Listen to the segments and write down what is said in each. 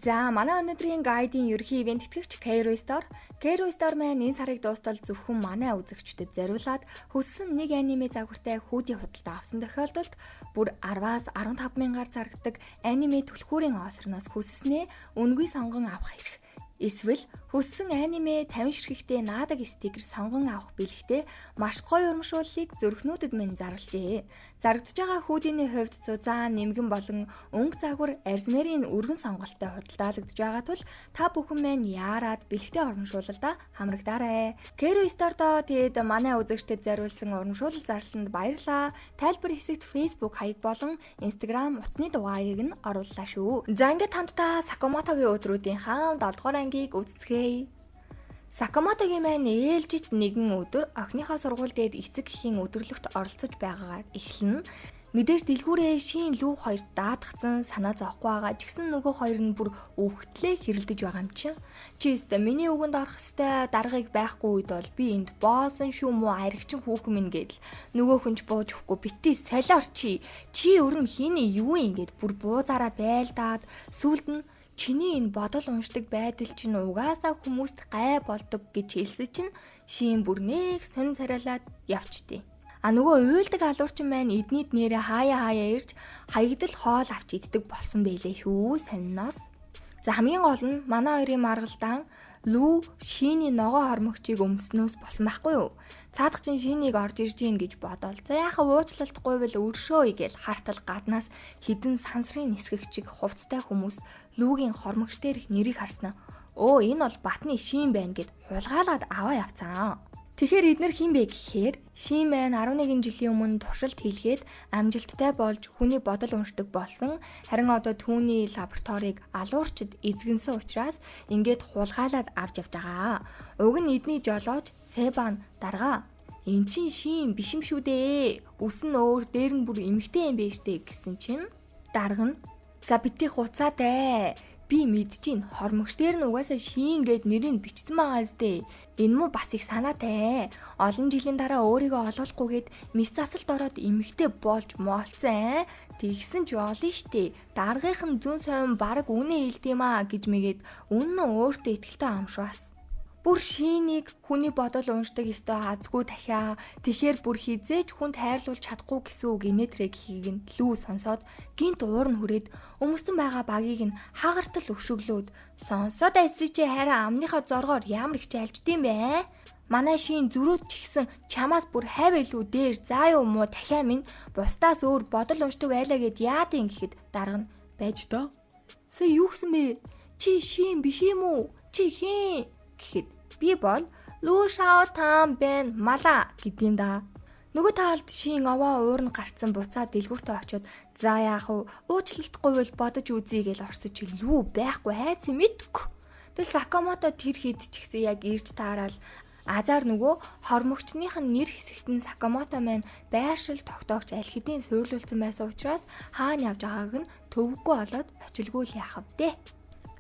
За манай өнөөдрийн гайдын ерөнхий ивент тэтгэгч Cairo Store. Cairo Store маань энэ сарыг дуустал зөвхөн манай үзэгчдэд зориулаад хүссэн нэг аниме загвартай хүүдийн худалдаа авсан тохиолдолд бүр 10-аас 15 мянгаар зарагдаг аниме түлхүүрийн осорноос хүсснээ үнгүй сонгон авах хэрэг. Эсвэл хүссэн аниме 50 ширхэгтэй наадаг стикер сонгон авах бэлэгтээ маш гоё урамшууллыг зүрхнүүдэд минь зарлжээ. Зарагдж байгаа хүүдийн хувьд зузаан, нэмгэн болон өнгө загвар арзмерийн өргөн сонголттой худалдаалагдж байгаа тул та бүхэн маань яарад бэлэгтээ урамшуулалдаа хамрагдаарай. Cairo Store-доо тэгээд манай үзэгчдэд зориулсан урамшуулал зарлсанд баярлалаа. Тайлбар хэсэгт Facebook хаяг болон Instagram утасны дугаарыг нь орууллаа шүү. За ингээд хамтдаа Сакамотогийн өдрүүдийн 7 дугаар ангийг үзцгээе. Сакамотогийн маань ээлжид нэгэн өдөр охиныхоо сургууль дээр эцэг эхийн өдөрлөгт оролцож байгаагаар эхэлнэ. Мэдээж дэлгүүрээ шин лүү хоёр даатгцсан санаа зовхгүй байгаа ч гэсэн нөгөө хоёр нь бүр өвгтлээ хэрэлдэж байгаа юм чинь. Чи өстө миний үгэнд орох ёстой даргаыг байхгүй үед бол би энд боосон шүү мүү аригчин хүүхэн минь гэдэл нөгөө хүнч бууж өгөхгүй битээ солиор чи өрн хийний юу юм гэд бүр буузаараа байлдаад сүүлд нь чиний энэ бодол уншдаг байдал чинь угаасаа хүмүүст гай болдог гэж хэлсэн чинь шин бүр нэг сонь царайлаад явчтээ. Нөгөө уйлдаг алуурчин маань эднийд нэрэ хаяа ирж хаягдл хоол авч иддэг болсон байлээ шүү сонноос. За хамгийн гол нь манай хоёрын маргалдаан Лүү шиний ногоо хормогчийг өмснөөс болсон байхгүй юу? Цаадах чинь шинийг орж ирж гин гэж бодоол. За яхаа уучлалтгүй бол өршөөе гэж хартал гаднаас хідэн сансрын нисгэх чиг хувцтай хүмүүс Лүүгийн хормогч дээрх нэрийг харснаа. Оо энэ бол Батны шин байна гэд хулгаалаад аваа явцсан. Тэгэхээр эднэр хин бэ гэхээр шин маань 11 жилийн өмнө туршилт хийлгээд амжилттай болж хүний бодол уншдаг болсон. Харин одоо түүний лабораторийг алуурчид эзэгэнсэн учраас ингээд хулгаалаад авч явж байгаа. Уг нь эдний жолооч Себан дарга эн чин шин биш юм шүү дээ. Үс нь өөр дээр нь бүр эмхтэй юм бэ штэ гэсэн чинь дарга нь за бити хуцаатай. Би мэдчихин хормогч дээр нь угаасаа шин гэд нэрийг бичсэн байгаа зү. Энэ муу бас их санаатай. Олон жилийн дараа өөрийгөө олоолахгүйгээд мис засалд ороод эмэгтэй болж моолцсон. Тэгсэн ч олно штэ. Даргийнхан зүүн совин баг үнэ хэлдээмаа гэж мэгээд үнэн өөртөө итгэлтэй амшвас. Бүр шинийг хүний бодол уншдаг ёстой азгүй дахиа. Тэгэхээр бүр хизээч хүнд хайрлуулж чадахгүй гэсэн үг инээтрэ гэхийг нь Лүү сонсоод гинт уур нь хүрээд өмссөн байгаа багийг нь хагартал өшөглөөд сонсоод айсэ чи хараа амныхаа зоргоор ямар их жайлждсан бэ? Манай шин зүрүүд ч ихсэн чамаас бүр хайв илүү дээр заа юу муу дахиа минь бусдаас өөр бодол уншдаг айлаа гэд яадын гэхэд дарга нь байж доо. Сая юу гэсэн бэ? Чи шин биш юм уу? Чи хин? Гэхэд би бол Лүү шао таан бэн мала гэдгийн да. Нөгөө таалд шин овоо уурн гарцсан буцаа дэлгүүртээ очиод за яах вэ? Уучлалтгүй бол бодож үзье гэж орсож Лүү байхгүй хайц мэдгүй. Тэгэл Сакамото тэр хэд ч гэсэн яг ирж таарал азар нөгөө хормогчных нь нэр хэсэгт нь Сакамото маань байршил тогтоогч аль хэдийн суйрлуулсан байсан учраас хаана явж байгааг нь төвөггүй болоод очилгүй л яахав дээ.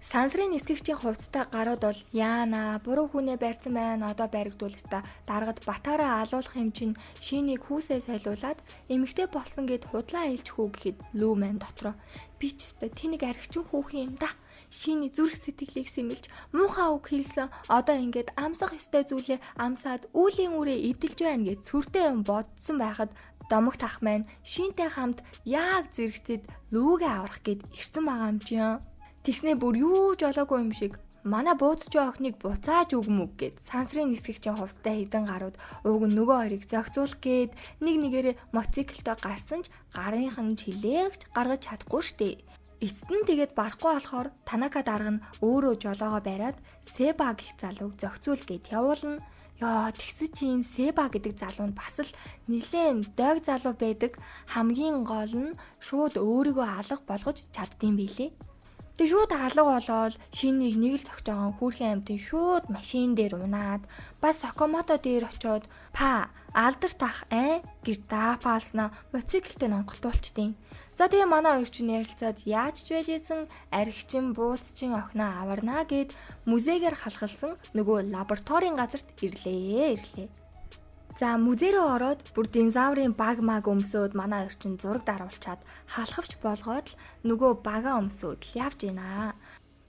Сансрын нисгэгчийн хувцастай гарууд бол яана буруу хүнээ барьсан байна одоо баригдуулста даргад батаараа алуулах юм чин шинийг хүүсээ сайлуулад эмэгтэй болсон гэд худлаа хэлж хүү гэхэд Лүү маань дотроо би ч өстой тэнийг архичин хүүхэн юм да. Шиний зүрх сэтгэлийг сэмэлж муухай үг хэлсэн одоо ингээд амсах ёстой зүйлээ амсаад үүлийн үрээ идэлж байна гэд сүртэй юм бодсон байхад домогт ах маань шинтэй хамт яг зэрэгцэд Лүүгээ аврах гэд ирсэн байгаа юм чинь. Тэгснээ бүр юу ч олоогүй юм шиг манай буудч охиныг буцааж өгмөг гэд сансрын нисгэгчийн хувцтай хідэн гарууд ууг нөгөө хоёрыг зохицуулах гээд нэг нэгээрээ мотоциклтэй гарсан ч гарынх нь чилээгч гаргаж чадахгүй штэ. Эцэст нь тэгээд барахгүй болохоор Танака дарга нь өөрөө жолоогоо бариад Себа гэх залууг зохицуул гэд явуулна. Яа тэгсэн чинь Себа гэдэг залуу нь бас л нилээн дог залуу байдаг. Хамгийн гол нь шууд өөрийгөө алга болгож чаддсан билээ. Тэг шууд алга болоод шинийг нэг л зогсоогон хүүрхэн амьтан шууд машин дээр унаад бас Сакамото дээр очиод па алдарт ах гэж даапаалснаа мотоциклтэй нонголтуулчдیں۔ За тэгээ манай хоёр чинь ярилцаад яаж ч байж исэн архичин буудсчин охиноо аварнаа гэд музейгээр халахалсан нөгөө лабораторийн газарт ирлээ. За музей рүү ороод бүр динозаврын баг маг өмсөөд манай хоёр чинь зураг даруулчаад халахвч болгоод л нөгөө бага өмсөөд л явж гинэ.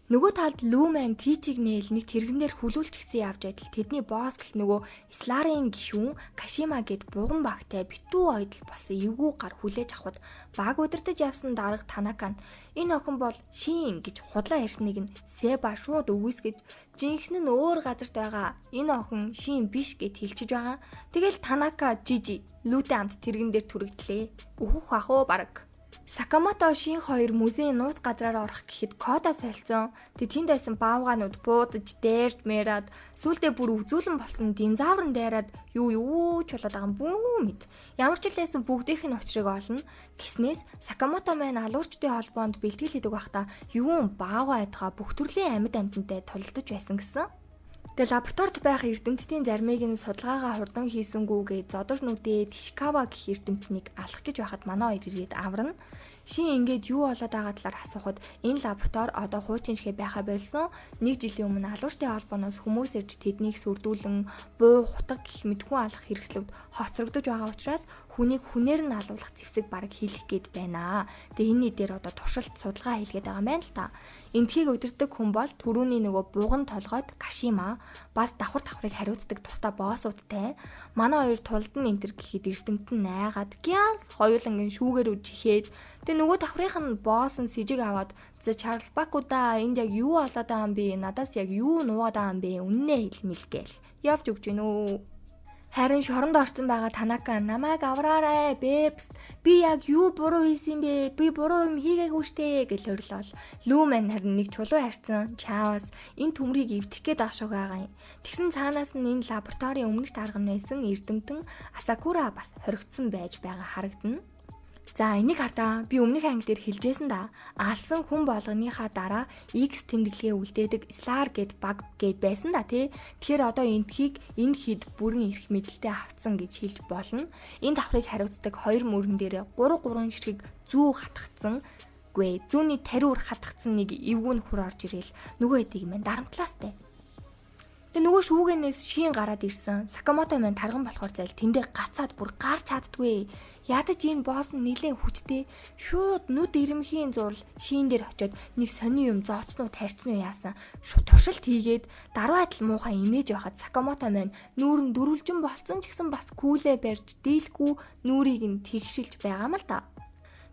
Нөгөө талд Лүмэн Тичиг нээл нэг тэрэгнэр хүлүүлж гисэн явж адил тэдний босс гэх нөгөө Сларын гишүүн Кашима гэд буган багтай битүү ойдол болсон эвгүй гар хүлээж авахд баг удирдах явсан дарга Танака нь энэ охин бол Шин гэж худлаа ярьсныг нь Себа шууд үгүйсгэж жинхэнэ нь өөр газарт байгаа энэ охин Шин биш гэд хэлчихэж байгаа. Тэгэл Танака Жижи Лүтэй хамт тэрэгэн дээр түрэгдлээ. Өөхөх ах уу бараг. Сакамото Шин хоёр музейн нууц газраар орох гэхэд кода солилцсон. Тэнд байсан баавгаанууд буудаж дээрд мэрад сүулдэ бүр үзүүлэн болсон динозаврын дайраад юу ч болоод байгаа юм бүү мэд. Ямар ч хэлсэн бүгдийнх нь учрыг олно. Гиснээс Сакамото маань алуурчдын холбоонд бэлтгэл хийдэг байхдаа юун баавгаа айдгаа бүх төрлийн амьд амьтантай тулалдаж байсан гэсэн. Тэгээ лабораторид байх эрдэмтдийн заримыг нь судалгаагаа хурдан хийсэнгүүгээ зодож нүдээ Тишикава гэх эрдэмтнийг алах гэж байхад манай хоёр ирээд аварна. Шин ингээд юу болоод байгаа талаар асуухад энэ лаборатори одоо хуучин шигэ байхаа болсон. 1 жилийн өмнө алуурчдын холбооноос хүмүүс ирж тэднийг сүрдүүлэн буу хутаг гэх мэт хүн алах хэрэгслүүд хоцрогдож байгаа учраас хүнийг хүнээр нь алуулах зэвсэг бараг хийх гээд байна. Тэгээ энэ дээр одоо туршилт судалгаа хийлгээд байгаа юм байна л та. Энтхийг удирдаг хүн бол түрүүний нөгөө буган толгойд Кашима бас давхар давхрыг хариуцдаг тусдаа боссуудтай. Манай хоёр тулд нь энтер гэхэд эрдэмт нь найгаад гял хоёулангийн шүүгээр үжихэд тэгээ нөгөө давхрынх нь босс нь сэжиг аваад за Чарл Бакуда энд яг юу болоод байгаа юм бэ? Надаас яг юу нуугаад байгаа юм бэ? Үннээ хэлмэл гээл. Явж өгч гэнэ үү? Харин шоронд орсон байгаа Танака намайг авраарай бэбс. Би яг юу буруу хийсэн бэ? Би буруу юм хийгээгүй штэ гэж хөрлөөл. Лүмэн харин нэг чулуу харьцсан. Чаавас энэ төмрийг эвдэх гээд агшуг байгаа юм. Тэгсэн цаанаас нь энэ лабораторийн өмнөх дарга нь байсан эрдэмтэн Асакура бас хоригдсон байж байгаа харагдана. За энийг хардаа би өмнөх анги дээр хэлжсэн да. Алсан хүн болгоныхаа дараа X тэмдэглэгээ үлдээдэг Slар гэд баг гэд байсан да тий. Тэгэхээр одоо энтхийг энэ хэд бүрэн эрх мэдэлтэй авцсан гэж хэлж болно. Энэ давхрыг хариуцдаг хоёр мөрөн дээр 3 ширхэг зүү хатгцсан. Зүүний тариур хатгцсан нэг эвгүүн хүр орж ирээл нөгөө хэдийг мэн дарамтлаастай. Тэгээ нөгөө шүүгэнээс Шин гараад ирсэн. Сакамото маань тарган болохоор зайл тэндээ гацаад бүр гарч чаддгүй. Ядаж энэ босс нь нилээн хүчтэй. Шууд нүд ирэмхийн зурл Шин дээр очиод нэг сони юм зооцнуу тарьцнуу яасан. Шууд туршилт хийгээд даруй адил муухай инээж байхад Сакамото маань нүүрэн дөрвөлжин болцсон ч гэсэн бас күүлээ барьж дийлгүй нүрийг нь тэгшилж байгаа юм л да.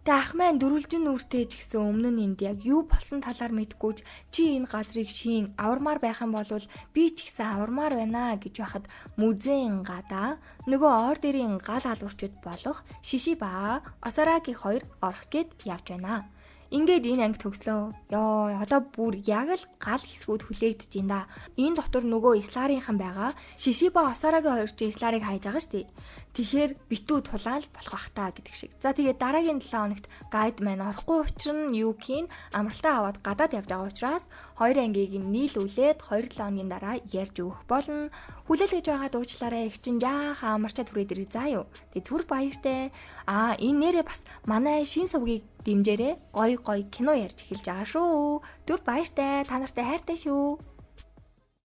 Тэ ах маань дөрвөлжин нүртэй ч гэсэн өмнө нь энд яг юу болсон талаар мэдгүйч чи энэ газрыг Шин авармаар байх юм бол би ч гэсэн авармаар байна гэж байхад музейн гадаа нөгөө ордерийн гал алуурчуд болох Шишиба Осараги хоёр орох гээд явж байна. Ингээд энэ анги төгслөө. Ёо одоо бүр яг л гал хэсгүүд хүлээгдэж байна да. Энэ дотор нөгөө Сларийнхан байгаа. Шишиба Осараги хоёр чи Сларыг хайж байгаа штий. Тэгэхээр битүү тулаан л болох бах та гэдэг шиг. За тэгээд дараагийн 7 хоногт гайд маань орохгүй учир нь Юкийн амралтаа аваад гадаад явж байгаа учраас хоёр ангийг нийлүүлээд 2-7 хоногийн дараа ярьж өгөх болно. Хүлээлгэж байгаа дуучлаараа их чин жаахан амарчаад хүрээд ирээ заа юу. Тэгээд түр баяртай. Энэ нэрээ бас манай Шин сувгийг дэмжээрээ гоё кино ярьж эхэлж байгаа шүү. Түр баяртай. Та нартай хайртай шүү.